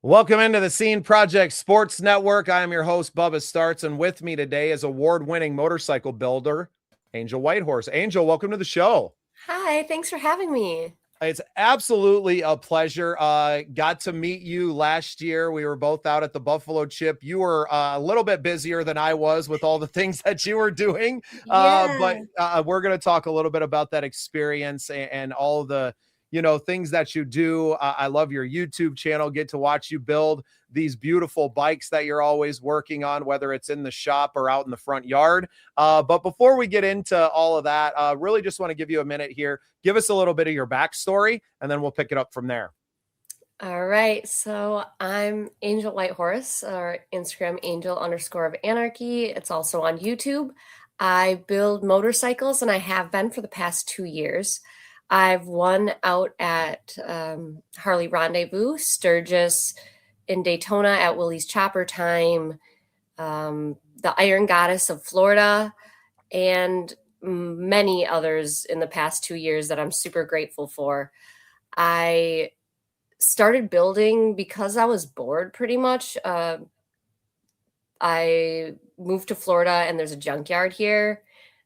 Welcome into the Scene Project Sports Network. I am your host, Bubba Startz, and with me today is award-winning motorcycle builder, Angel Whitehorse. Angel, welcome to the show. Hi, thanks for having me. It's absolutely a pleasure. Got to meet you last year. We were both out at the Buffalo Chip. You were a little bit busier than I was with all the things that you were doing. But we're going to talk a little bit about that experience and all the things that you do. I love your YouTube channel. Get to watch you build these beautiful bikes that you're always working on, whether it's in the shop or out in the front yard. But before we get into all of that, really just want to give you a minute here. Give us a little bit of your backstory, and then we'll pick it up from there. All right, so I'm Angel Whitehorse, or Instagram Angel_of Anarchy. It's also on YouTube. I build motorcycles, and I have been for the past 2 years. I've won out at Harley Rendezvous, Sturgis, in Daytona at Willie's Chopper Time, the Iron Goddess of Florida, and many others in the past 2 years that I'm super grateful for. I started building because I was bored pretty much. I moved to Florida and there's a junkyard here,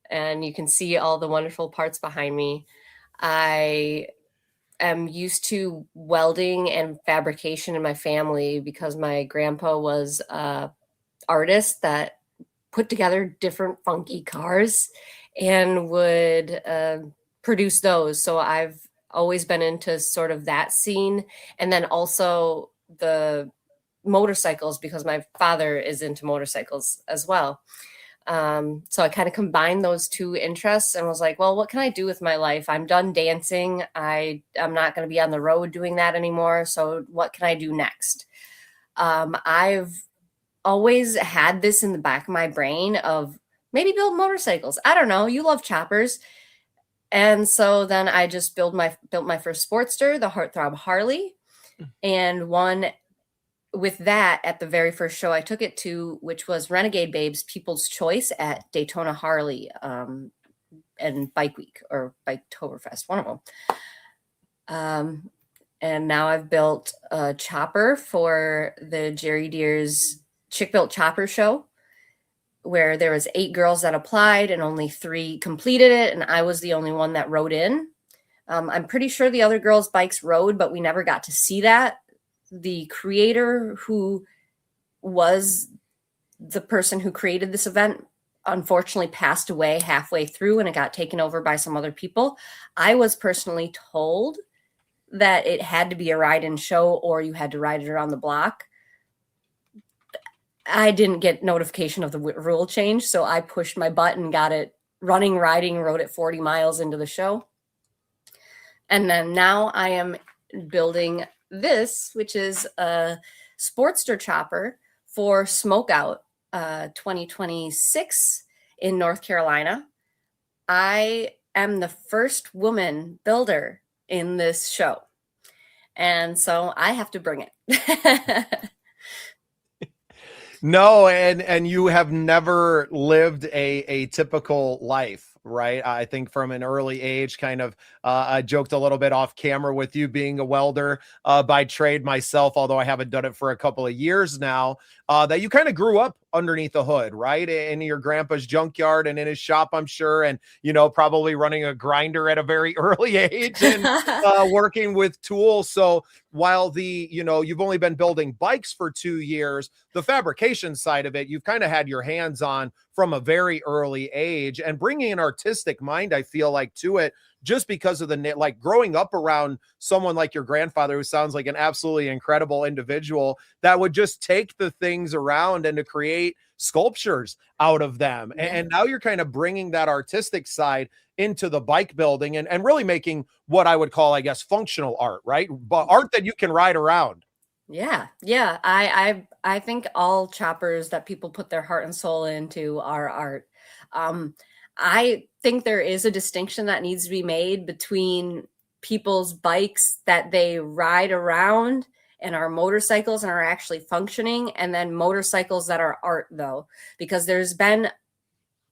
and you can see all the wonderful parts behind me. I am used to welding and fabrication in my family because my grandpa was an artist that put together different funky cars and would produce those. So I've always been into sort of that scene. And then also the motorcycles because my father is into motorcycles as well. So I kind of combined those two interests and was like, well, what can I do with my life? I'm done dancing. I'm not going to be on the road doing that anymore. So what can I do next? I've always had this in the back of my brain of maybe build motorcycles. I don't know. You love choppers. And so then I just built my first Sportster, the Heartthrob Harley, and won with that at the very first show I took it to, which was Renegade Babes People's Choice at Daytona Harley and Bike Week or Biketoberfest, one of them. And now I've built a chopper for the Jerry Deer's Chick Built Chopper show, where there was 8 girls that applied and only 3 completed it, and I was the only one that rode in. I'm pretty sure the other girls' bikes rode, but we never got to see that. The creator, who was the person who created this event, unfortunately passed away halfway through and it got taken over by some other people. I was personally told that it had to be a ride-in show or you had to ride it around the block. I didn't get notification of the rule change, so I pushed my button, got it running, riding, rode it 40 miles into the show. And then now I am building this, which is a Sportster chopper for Smokeout 2026 in North Carolina. I am the first woman builder in this show, and so I have to bring it. No, and you have never lived a typical life, right? I think from an early age, kind of, I joked a little bit off camera with you being a welder by trade myself, although I haven't done it for a couple of years now, that you kind of grew up underneath the hood, right? In your grandpa's junkyard and in his shop, I'm sure. And, probably running a grinder at a very early age and working with tools. So while you've only been building bikes for 2 years, the fabrication side of it, you've kind of had your hands on from a very early age, and bringing an artistic mind, I feel like, to it, just because of growing up around someone like your grandfather, who sounds like an absolutely incredible individual that would just take the things around and to create sculptures out of them. Yeah. And now you're kind of bringing that artistic side into the bike building and really making what I would call, I guess, functional art, right? But art that you can ride around. Yeah. I think all choppers that people put their heart and soul into are art. I think there is a distinction that needs to be made between people's bikes that they ride around and are motorcycles and are actually functioning, and then motorcycles that are art, though, because there's been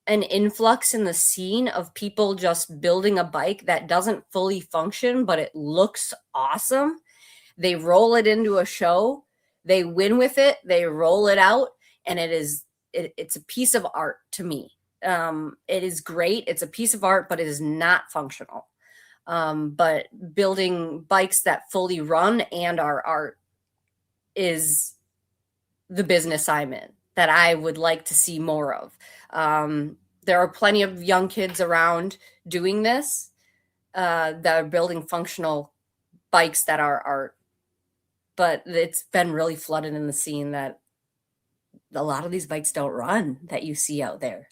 an influx in the scene of people just building a bike that doesn't fully function, but it looks awesome. They roll it into a show. They win with it, they roll it out, and it's a piece of art to me. It is great. It's a piece of art, but it is not functional. But building bikes that fully run and are art is the business I'm in, that I would like to see more of. There are plenty of young kids around doing this, that are building functional bikes that are art, but it's been really flooded in the scene that a lot of these bikes don't run that you see out there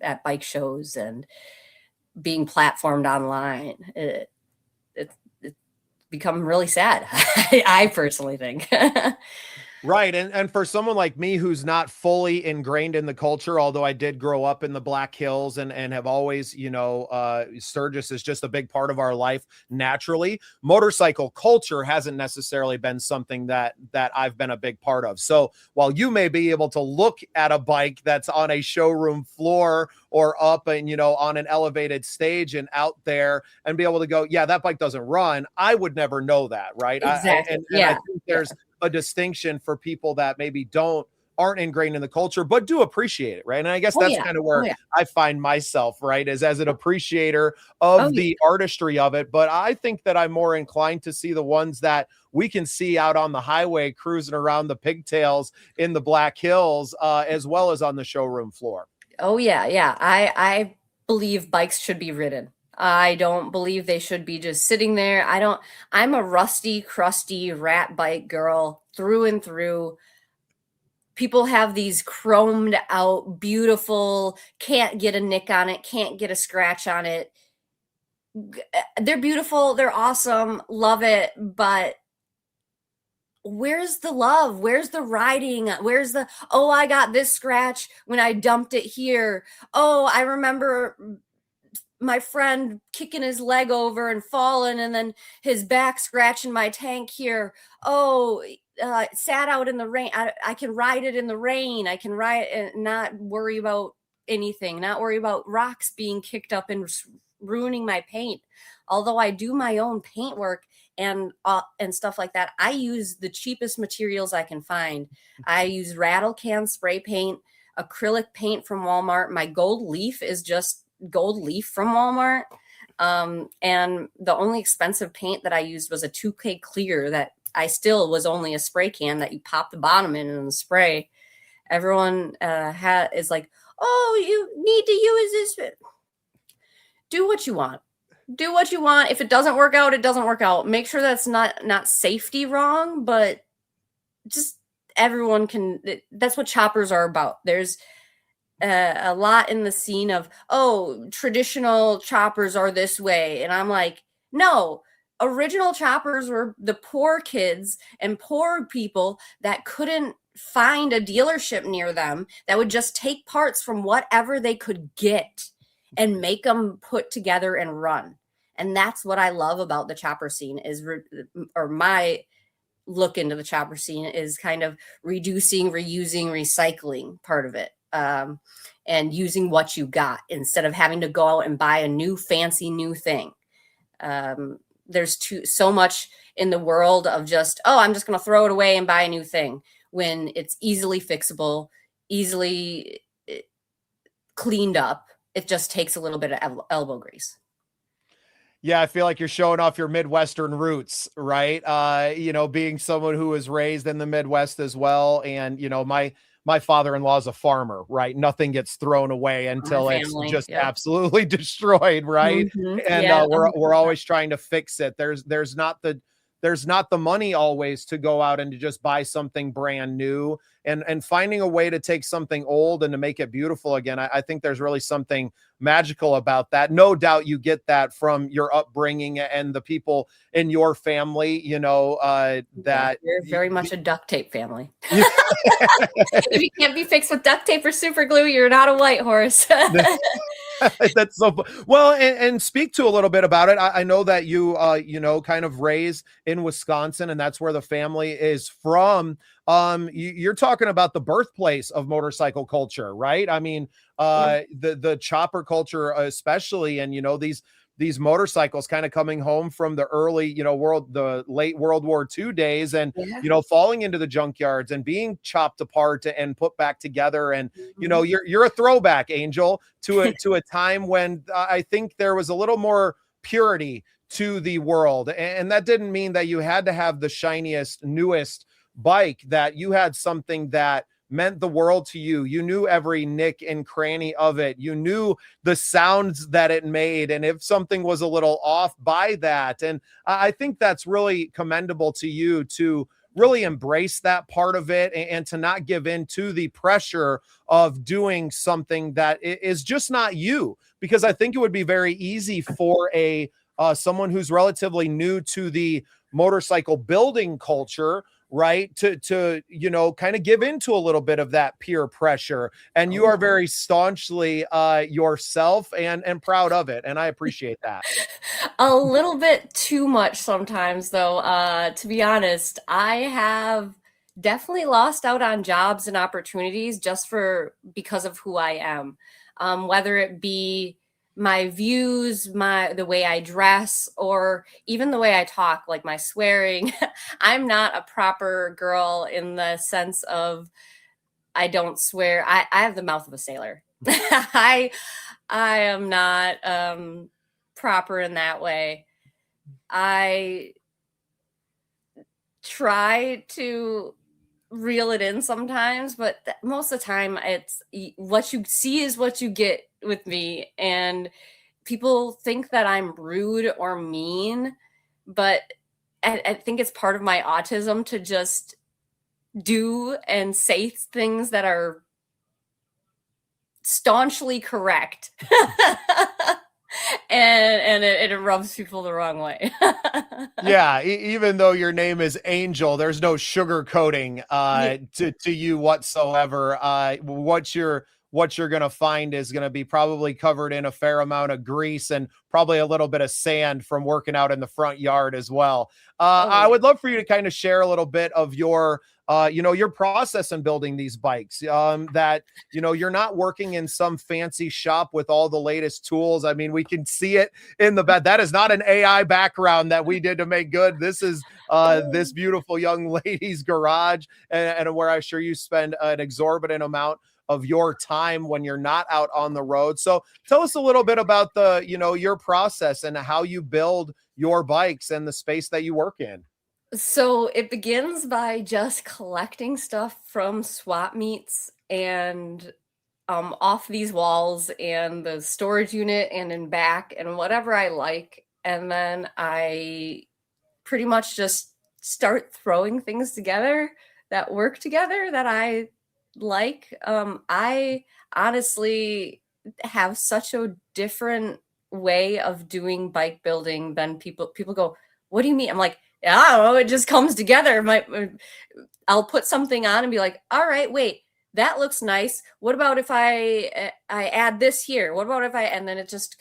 at bike shows and being platformed online. It's become really sad. I personally think. Right. And for someone like me who's not fully ingrained in the culture, although I did grow up in the Black Hills and have always, Sturgis is just a big part of our life naturally. Motorcycle culture hasn't necessarily been something that I've been a big part of. So while you may be able to look at a bike that's on a showroom floor or up and, on an elevated stage and out there and be able to go, yeah, that bike doesn't run, I would never know that. Right. Exactly. And I think there's a distinction for people that maybe aren't ingrained in the culture, but do appreciate it. Right. And I guess that's kind of where I find myself, right, is as an appreciator of the artistry of it. But I think that I'm more inclined to see the ones that we can see out on the highway cruising around the pigtails in the Black Hills, as well as on the showroom floor. Oh yeah. Yeah. I believe bikes should be ridden. I don't believe they should be just sitting there. I'm a rusty, crusty rat bike girl through and through. People have these chromed out, beautiful, can't get a nick on it, can't get a scratch on it. They're beautiful. They're awesome. Love it. But where's the love? Where's the riding? Where's oh, I got this scratch when I dumped it here. Oh, I remember my friend kicking his leg over and falling and then his back scratching my tank here. Oh, sat out in the rain. I can ride it in the rain. I can ride and not worry about anything, not worry about rocks being kicked up and ruining my paint. Although I do my own paint work and stuff like that, I use the cheapest materials I can find. I use rattle can spray paint, acrylic paint from Walmart. My gold leaf is just gold leaf from Walmart. And the only expensive paint that I used was a 2K clear that I still was only a spray can that you pop the bottom in and spray. Everyone is like, oh, you need to use this. Do what you want. Do what you want. If it doesn't work out, it doesn't work out. Make sure that's not safety wrong, but just everyone can. That's what choppers are about. There's a lot in the scene of, oh, traditional choppers are this way. And I'm like, no, original choppers were the poor kids and poor people that couldn't find a dealership near them that would just take parts from whatever they could get and make them put together and run. And that's what I love about the chopper scene or my look into the chopper scene is kind of reducing, reusing, recycling part of it. And using what you got instead of having to go out and buy a new fancy new thing. There's so much in the world of just, oh, I'm just going to throw it away and buy a new thing when it's easily fixable, easily cleaned up. It just takes a little bit of elbow grease. Yeah, I feel like you're showing off your Midwestern roots, right? Being someone who was raised in the Midwest as well. And, my father-in-law is a farmer, right? Nothing gets thrown away until it's just absolutely destroyed, right? Mm-hmm. And we're always trying to fix it. There's not the money always to go out and to just buy something brand new, and finding a way to take something old and to make it beautiful again. I think there's really something magical about that. No doubt you get that from your upbringing and the people in your family, that you're very much a duct tape family. If you can't be fixed with duct tape or super glue, you're not a Whitehorse. That's so well, and speak to a little bit about it. I know that you kind of raised in Wisconsin, and that's where the family is from. You're talking about the birthplace of motorcycle culture, right? I mean, the chopper culture especially, and these motorcycles kind of coming home from the early, the late World War II days, and Yeah. falling into the junkyards and being chopped apart and put back together. And Mhm. you're a throwback, Angel, to a time when I think there was a little more purity to the world. And that didn't mean that you had to have the shiniest, newest bike, that you had something that meant the world to you. You knew every nick and cranny of it. You knew the sounds that it made. And if something was a little off by that, and I think that's really commendable to you to really embrace that part of it, and to not give in to the pressure of doing something that is just not you. Because I think it would be very easy for a someone who's relatively new to the motorcycle building culture, right, to kind of give into a little bit of that peer pressure. And you Oh, are very staunchly yourself, and proud of it, and I appreciate that. a little bit too much sometimes, though. To be honest, I have definitely lost out on jobs and opportunities just for because of who I am. Whether it be my views, the way I dress, or even the way I talk, like my swearing. I'm not a proper girl in the sense of I don't swear. I have the mouth of a sailor. I am not proper in that way. I try to reel it in sometimes, but most of the time, it's what you see is what you get with me. And people think that I'm rude or mean, but I think it's part of my autism to just do and say things that are staunchly correct. And it rubs people the wrong way. Yeah, even though your name is Angel, there's no sugarcoating Yeah. to you whatsoever. What you're gonna find is gonna be probably covered in a fair amount of grease, and probably a little bit of sand from working out in the front yard as well. Oh I yeah. would love for you to kind of share a little bit of your process in building these bikes. That you're not working in some fancy shop with all the latest tools. I mean, we can see it in the back. That is not an AI background that we did to make good. This is this beautiful young lady's garage, and where I'm sure you spend an exorbitant amount of your time when you're not out on the road. So tell us a little bit about your process and how you build your bikes and the space that you work in. So it begins by just collecting stuff from swap meets and off these walls and the storage unit and in back and whatever I like. And then I pretty much just start throwing things together that work together that I like. I honestly have such a different way of doing bike building than people go, what do you mean? I'm like, I don't know, it just comes together. I'll put something on and be like, all right, wait, that looks nice. What about if I add this here? What about if I and then it just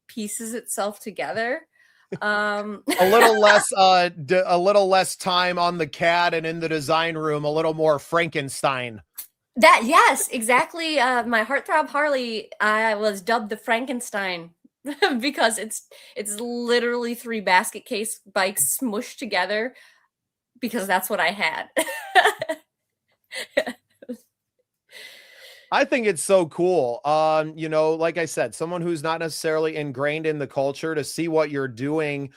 pieces itself together. Um A little less time on the CAD and in the design room, a little more Frankenstein. That yes, exactly. My heartthrob Harley, I was dubbed the Frankenstein because it's literally three basket case bikes smushed together because that's what I had. I think it's so cool. Like I said, someone who's not necessarily ingrained in the culture, to see what you're doing,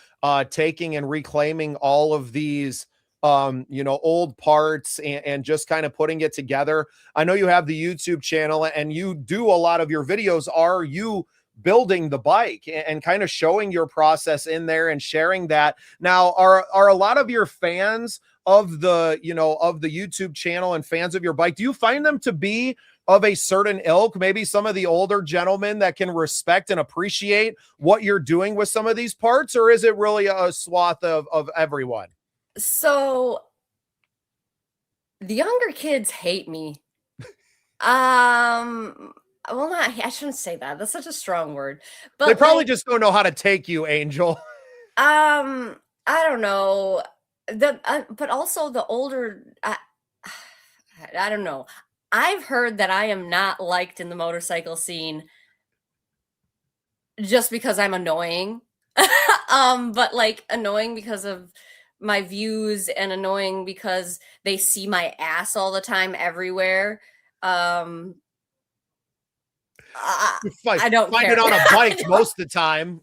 taking and reclaiming all of these, old parts, and just kind of putting it together. I know you have the YouTube channel, and you do a lot of your videos. Are you building the bike and kind of showing your process in there and sharing that? Now, are a lot of your fans of the YouTube channel and fans of your bike, do you find them to be of a certain ilk, maybe some of the older gentlemen that can respect and appreciate what you're doing with some of these parts, or is it really a swath of everyone? So the younger kids hate me. Um well, not I shouldn't say that. That's such a strong word. They But probably like just don't know how to take you, Angel. I don't know. But also the older I don't know. I've heard that I am not liked in the motorcycle scene just because I'm annoying. But like annoying because of my views and annoying because they see my ass all the time everywhere. Um, I, You I don't find it care. on a I bike don't. most of the time,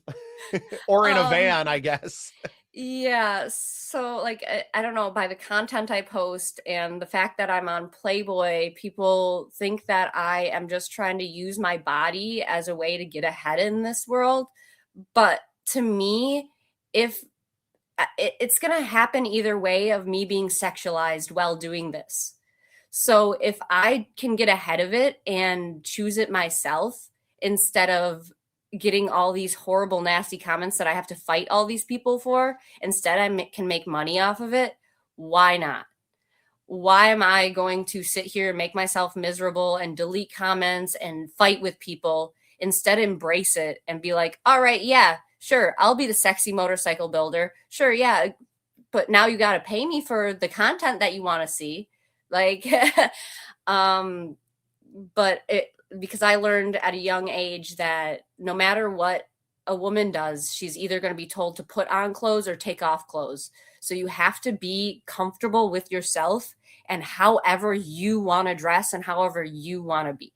or in a Um, van, I guess. yeah. So like I don't know, by the content I post and the fact that I'm on Playboy, people think that I am just trying to use my body as a way to get ahead in this world. But to me, if it's going to happen either way of me being sexualized while doing this. So if I can get ahead of it and choose it myself instead of getting all these horrible, nasty comments that I have to fight all these people for, instead can make money off of it, why not? Why am I going to sit here and make myself miserable and delete comments and fight with people? Instead, embrace it and be like, all right, yeah, sure, I'll be the sexy motorcycle builder. Sure, yeah, but now you got to pay me for the content that you want to see. Like, um, but because I learned at a young age that no matter what a woman does, she's either going to be told to put on clothes or take off clothes. So you have to be comfortable with yourself and however you want to dress and however you want to be.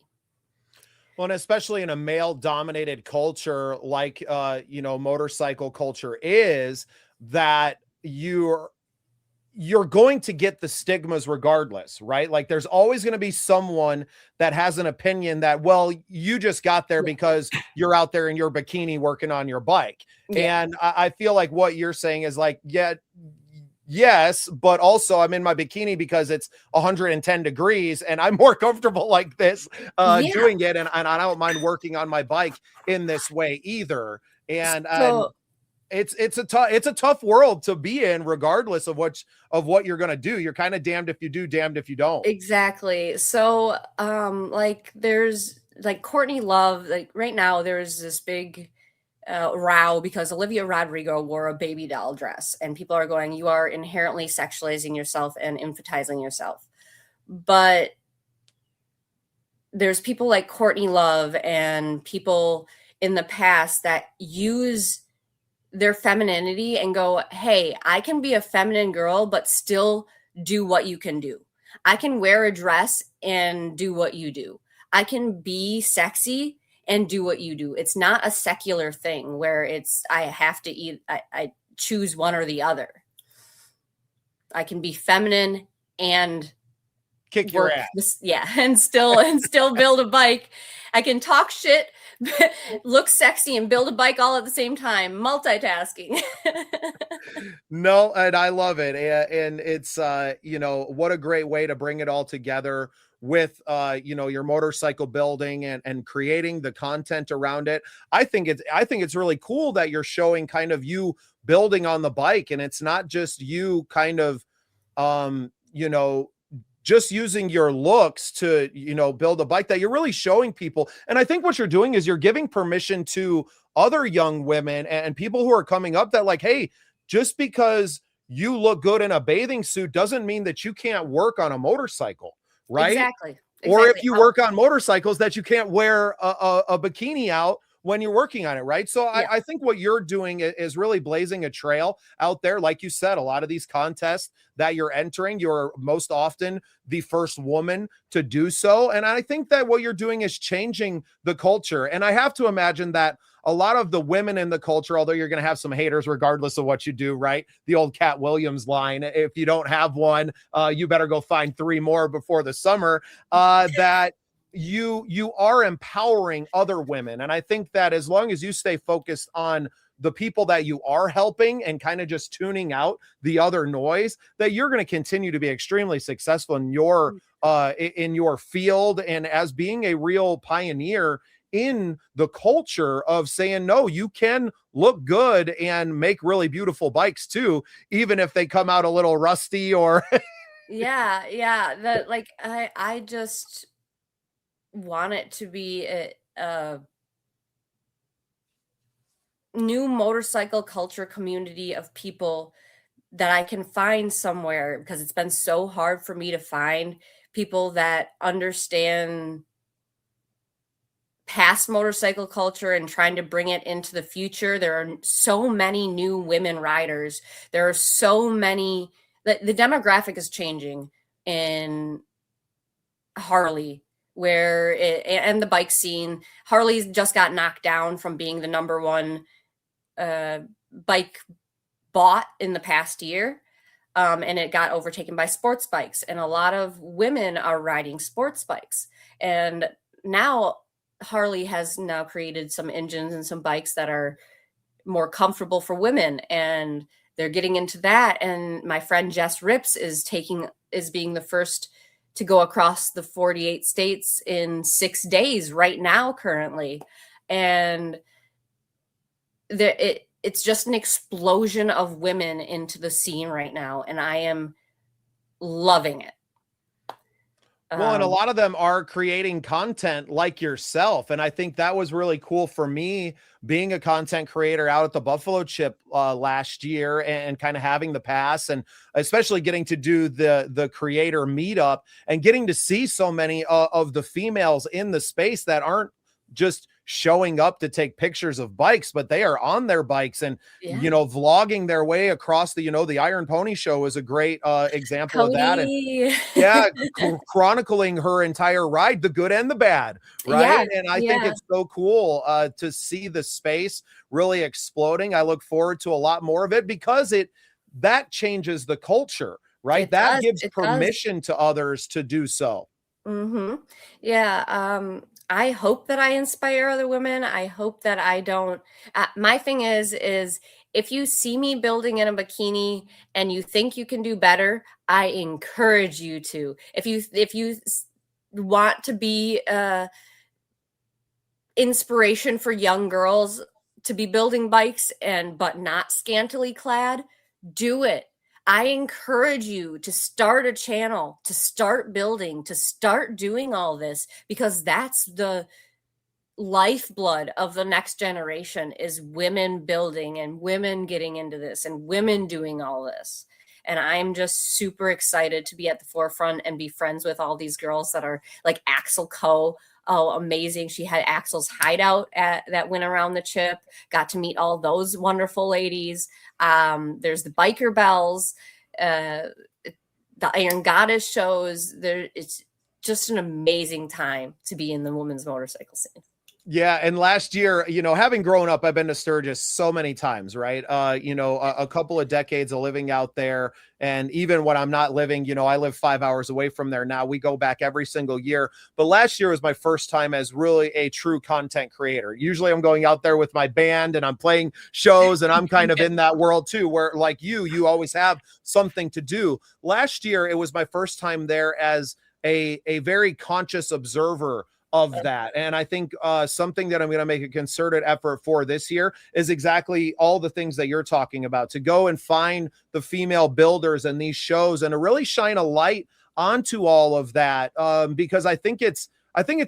Well, and especially in a male dominated culture like motorcycle culture is, that you're going to get the stigmas regardless, right? Like there's always going to be someone that has an opinion that, well, you just got there Yeah. because you're out there in your bikini working on your bike. Yeah. And I feel like what you're saying is like, yeah, yes, but also I'm in my bikini because it's 110 degrees and I'm more comfortable like this Yeah. doing it. And I don't mind working on my bike in this way either. And So it's a tough world to be in, regardless of what you're gonna do. You're kind of damned if you do, damned if you don't. exactly. So like there's like Courtney Love, like right now there's this big row because Olivia Rodrigo wore a baby doll dress, and people are going, "You are inherently sexualizing yourself and emphasizing yourself." But there's people like Courtney Love and people in the past that use their femininity and go, "Hey, I can be a feminine girl, but still do what you can do. I can wear a dress and do what you do. I can be sexy and do what you do." It's not a secular thing where it's I have to eat. I choose one or the other. I can be feminine and Kick your work ass. this, yeah, and still build a bike. I can talk shit, look sexy, and build a bike all at the same time. Multitasking. No, and I love it. And it's what a great way to bring it all together with your motorcycle building and creating the content around it. I think it's really cool that you're showing kind of you building on the bike, and it's not just you kind of um you know just using your looks to build a bike, that you're really showing people. And I think what you're doing is you're giving permission to other young women and people who are coming up that, like, hey, just because you look good in a bathing suit doesn't mean that you can't work on a motorcycle, right? Exactly. Or if Exactly. you work on motorcycles, that you can't wear a bikini out when you're working on it, right? So Yeah. I think what you're doing is really blazing a trail out there. Like you said, a lot of these contests that you're entering, you're most often the first woman to do so. And I think that what you're doing is changing the culture. And I have to imagine that a lot of the women in the culture, although you're going to have some haters regardless of what you do, right? The old Cat Williams line, if you don't have one, you better go find three more before the summer, that you are empowering other women. And I think that as long as you stay focused on the people that you are helping and kind of just tuning out the other noise, that you're going to continue to be extremely successful in your field, and as being a real pioneer in the culture of saying, no, you can look good and make really beautiful bikes too, even if they come out a little rusty or Yeah. Yeah. That like I just want it to be a new motorcycle culture community of people that I can find somewhere, because it's been so hard for me to find people that understand past motorcycle culture and trying to bring it into the future. There are so many new women riders. There are so many, the demographic is changing in Harley, and the bike scene. Harley's just got knocked down from being the number one bike bought in the past year. And it got overtaken by sports bikes. And a lot of women are riding sports bikes. And now Harley has now created some engines and some bikes that are more comfortable for women. And they're getting into that. And my friend Jess Rips is being the first to go across the 48 states in 6 days right now, currently. And it's just an explosion of women into the scene right now, and I am loving it. Well, and a lot of them are creating content like yourself. And I think that was really cool for me being a content creator out at the Buffalo Chip last year, and kind of having the pass, and especially getting to do the creator meetup and getting to see so many of the females in the space that aren't just showing up to take pictures of bikes, but they are on their bikes and, vlogging their way across the Iron Pony Show is a great example of that. And yeah, chronicling her entire ride, the good and the bad, right? And I think it's so cool to see the space really exploding. I look forward to a lot more of it, because that changes the culture, right? That gives permission to others to do so. Yeah. I hope that I inspire other women. I hope that I don't. My thing is if you see me building in a bikini and you think you can do better, I encourage you to. If you want to be inspiration for young girls to be building bikes but not scantily clad, do it. I encourage you to start a channel, to start building, to start doing all this, because that's the lifeblood of the next generation, is women building and women getting into this and women doing all this. And I'm just super excited to be at the forefront and be friends with all these girls that are like Axel Coe. Oh, amazing. She had Axel's hideout that went around the Chip. Got to meet all those wonderful ladies. There's the Biker Bells, the Iron Goddess shows. It's just an amazing time to be in the women's motorcycle scene. Yeah. And last year, having grown up, I've been to Sturgis so many times, right? A couple of decades of living out there. And even when I'm not living, I live 5 hours away from there now. We go back every single year. But last year was my first time as really a true content creator. Usually I'm going out there with my band and I'm playing shows, and I'm kind of in that world too, where like you always have something to do. Last year, it was my first time there as a very conscious observer of that. And I think something that I'm going to make a concerted effort for this year is exactly all the things that you're talking about, to go and find the female builders in these shows and to really shine a light onto all of that, because I think it's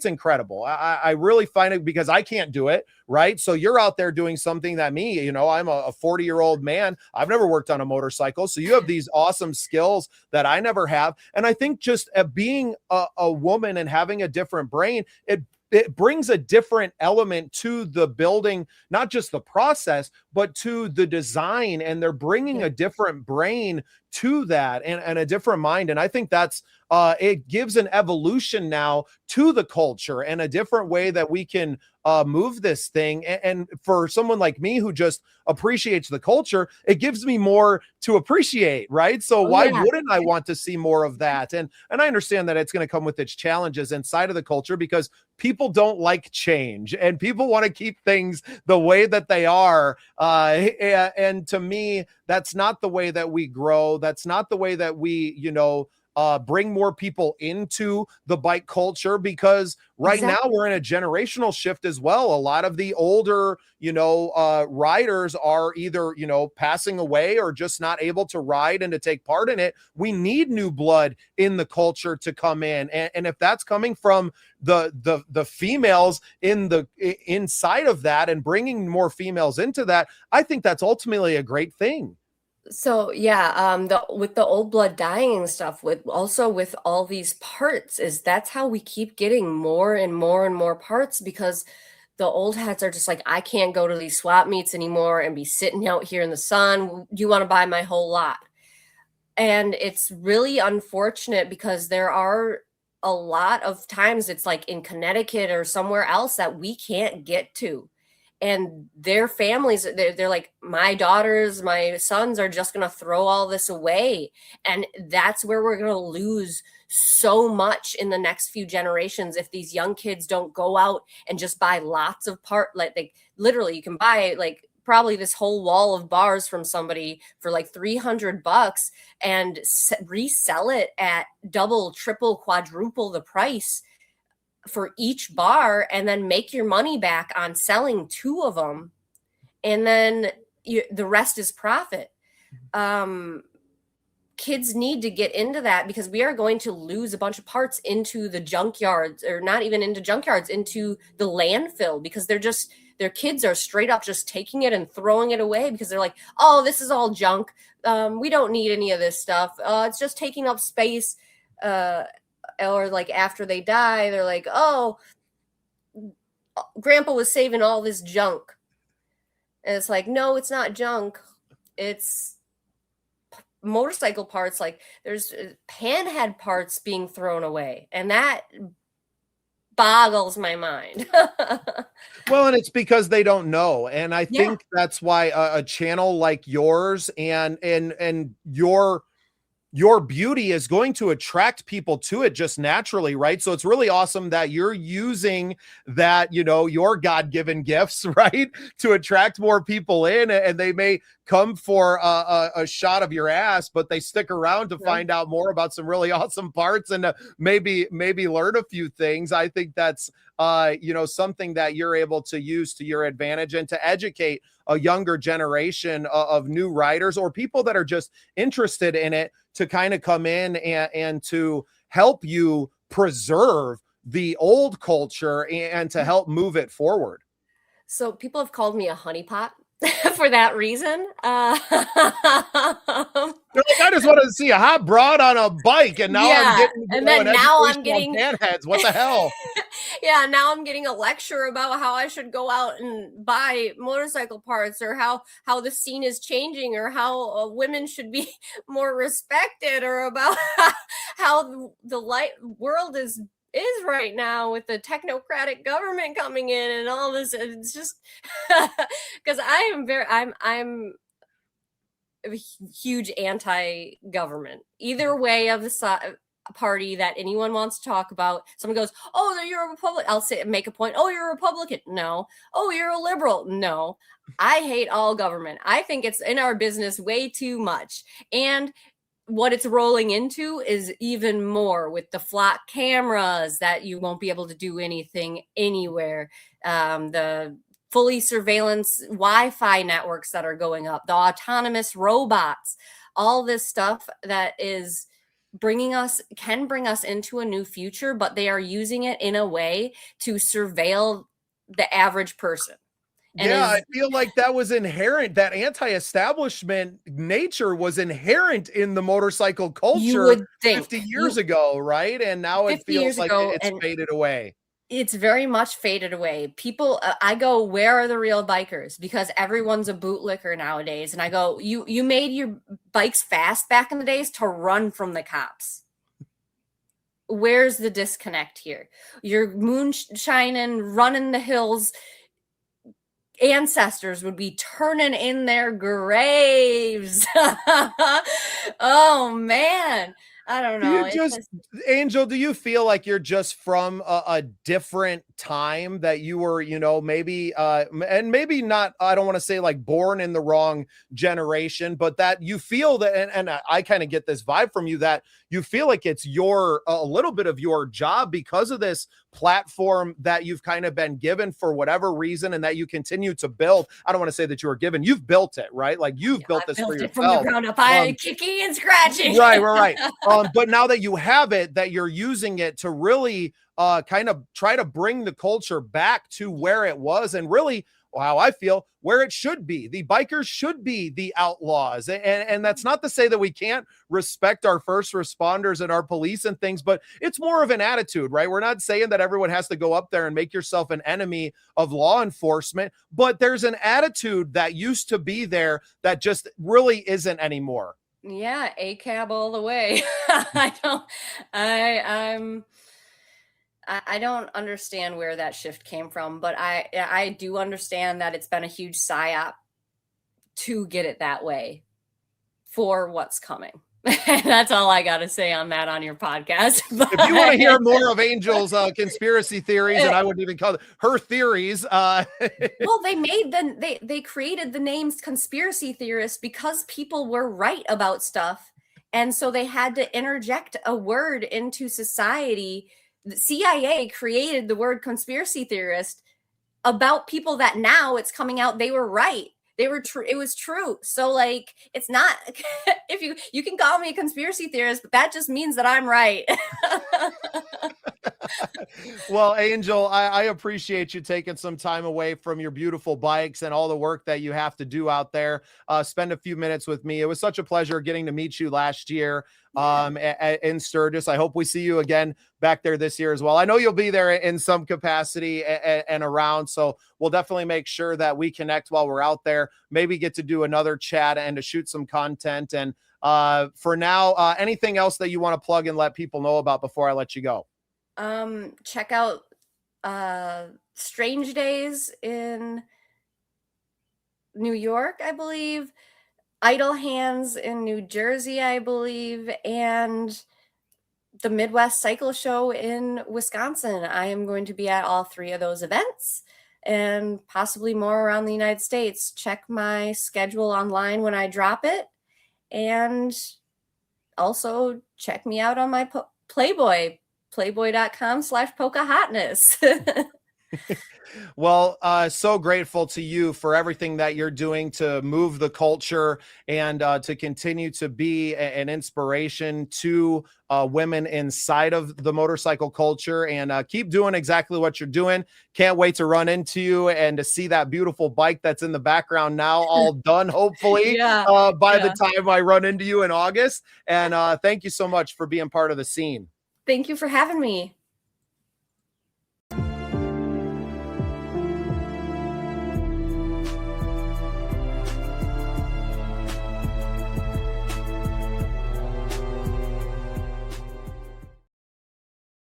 incredible. I really find it, because I can't do it, right? So you're out there doing something that me, I'm a 40-year-old man. I've never worked on a motorcycle. So you have these awesome skills that I never have. And I think just being a woman and having a different brain, it brings a different element to the building, not just the process, but to the design. And they're bringing a different brain to that, and a different mind. And I think that's it gives an evolution now to the culture and a different way that we can move this thing. And for someone like me who just appreciates the culture, it gives me more to appreciate, right? So why wouldn't I want to see more of that? And I understand that it's going to come with its challenges inside of the culture, because people don't like change and people want to keep things the way that they are. And to me, that's not the way that we grow. That's not the way that we, bring more people into the bike culture, because now we're in a generational shift as well. A lot of the older, riders are either, passing away or just not able to ride and to take part in it. We need new blood in the culture to come in. And if that's coming from the females inside of that and bringing more females into that, I think that's ultimately a great thing. So yeah, with the old blood dying and stuff, with also with all these parts, is that's how we keep getting more and more and more parts, because the old heads are just like, I can't go to these swap meets anymore and be sitting out here in the sun. You want to buy my whole lot? And it's really unfortunate because there are a lot of times it's like in Connecticut or somewhere else that we can't get to. And their families, they're like, my daughters, my sons are just going to throw all this away. And that's where we're going to lose so much in the next few generations if these young kids don't go out and just buy lots of like literally you can buy like probably this whole wall of bars from somebody for like $300 and resell it at double, triple, quadruple the price for each bar, and then make your money back on selling two of them, and then the rest is profit. Kids need to get into that, because we are going to lose a bunch of parts into the junkyards, or not even into junkyards, into the landfill, because their kids are straight up just taking it and throwing it away because they're like, oh, this is all junk. We don't need any of this stuff. It's just taking up space. Or like after they die, they're like, oh, grandpa was saving all this junk. And it's like, no, it's not junk. It's motorcycle parts. Like there's panhead parts being thrown away. And that boggles my mind. Well, and it's because they don't know. And I think that's why a channel like yours and your beauty is going to attract people to it just naturally, right? So it's really awesome that you're using that, your God-given gifts, right, to attract more people in, and they may come for a shot of your ass, but they stick around to find out more about some really awesome parts and maybe learn a few things. I think that's something that you're able to use to your advantage and to educate a younger generation of new writers or people that are just interested in it, to kind of come in and to help you preserve the old culture and to help move it forward. So people have called me a honeypot for that reason. They're like, I just wanted to see a hot broad on a bike, and now I'm getting panheads. What the hell? Yeah, now I'm getting a lecture about how I should go out and buy motorcycle parts, or how the scene is changing, or how women should be more respected, or about how the world is right now with the technocratic government coming in and all this. It's just because I'm a huge anti-government either way of the party that anyone wants to talk about. Someone goes, oh, you're a Republican. I'll make a point. Oh, you're a Republican. No. Oh, you're a liberal. No. I hate all government. I think it's in our business way too much. And what it's rolling into is even more with the flock cameras that you won't be able to do anything anywhere. The fully surveillance Wi-Fi networks that are going up, the autonomous robots, all this stuff that is can bring us into a new future, but they are using it in a way to surveil the average person. I feel like that was inherent. That anti-establishment nature was inherent in the motorcycle culture 50 years ago, right? And now it feels like it's faded away. It's very much faded away. People, I go, where are the real bikers? Because everyone's a bootlicker nowadays. And I go, you made your bikes fast back in the days to run from the cops. Where's the disconnect here? You're moonshining, running the hills. Ancestors would be turning in their graves. Oh, man. I don't know. Angel, do you feel like you're just from a different time, that you were, maybe, and maybe not, I don't want to say like born in the wrong generation, but that you feel that, and I kind of get this vibe from you, that you feel like it's a little bit of your job because of this platform that you've kind of been given for whatever reason, and that you continue to build. I don't want to say that you were given, you've built it, right? Like you've built this for yourself. From the ground up, kicking and scratching. Right. But now that you have it, that you're using it to really kind of try to bring the culture back to where it was, and really how I feel, where it should be. The bikers should be the outlaws. And that's not to say that we can't respect our first responders and our police and things, but it's more of an attitude, right? We're not saying that everyone has to go up there and make yourself an enemy of law enforcement, but there's an attitude that used to be there that just really isn't anymore. Yeah, ACAB all the way. I don't understand where that shift came from, but I do understand that it's been a huge psyop to get it that way for what's coming. That's all I got to say on that on your podcast. If you want to hear more of Angel's conspiracy theories, and I wouldn't even call it her theories. Well, they created the names conspiracy theorists because people were right about stuff. And so they had to interject a word into society. The CIA created the word conspiracy theorist about people that now it's coming out they were right. They were true. It was true. So like, it's not, if you can call me a conspiracy theorist, but that just means that I'm right. Well, Angel, I appreciate you taking some time away from your beautiful bikes and all the work that you have to do out there. Spend a few minutes with me. It was such a pleasure getting to meet you last year in Sturgis. I hope we see you again back there this year as well. I know you'll be there in some capacity and around, so we'll definitely make sure that we connect while we're out there, maybe get to do another chat and to shoot some content. And for now, anything else that you want to plug and let people know about before I let you go? Check out Strange Days in New York, I believe, Idle Hands in New Jersey, I believe, and the Midwest Cycle Show in Wisconsin. I am going to be at all three of those events and possibly more around the United States. Check my schedule online when I drop it, and also check me out on my Playboy, playboy.com/Pocahotness. Well, so grateful to you for everything that you're doing to move the culture and to continue to be an inspiration to women inside of the motorcycle culture, and keep doing exactly what you're doing. Can't wait to run into you and to see that beautiful bike that's in the background now, all done, hopefully, by the time I run into you in August. And thank you so much for being part of the scene. Thank you for having me.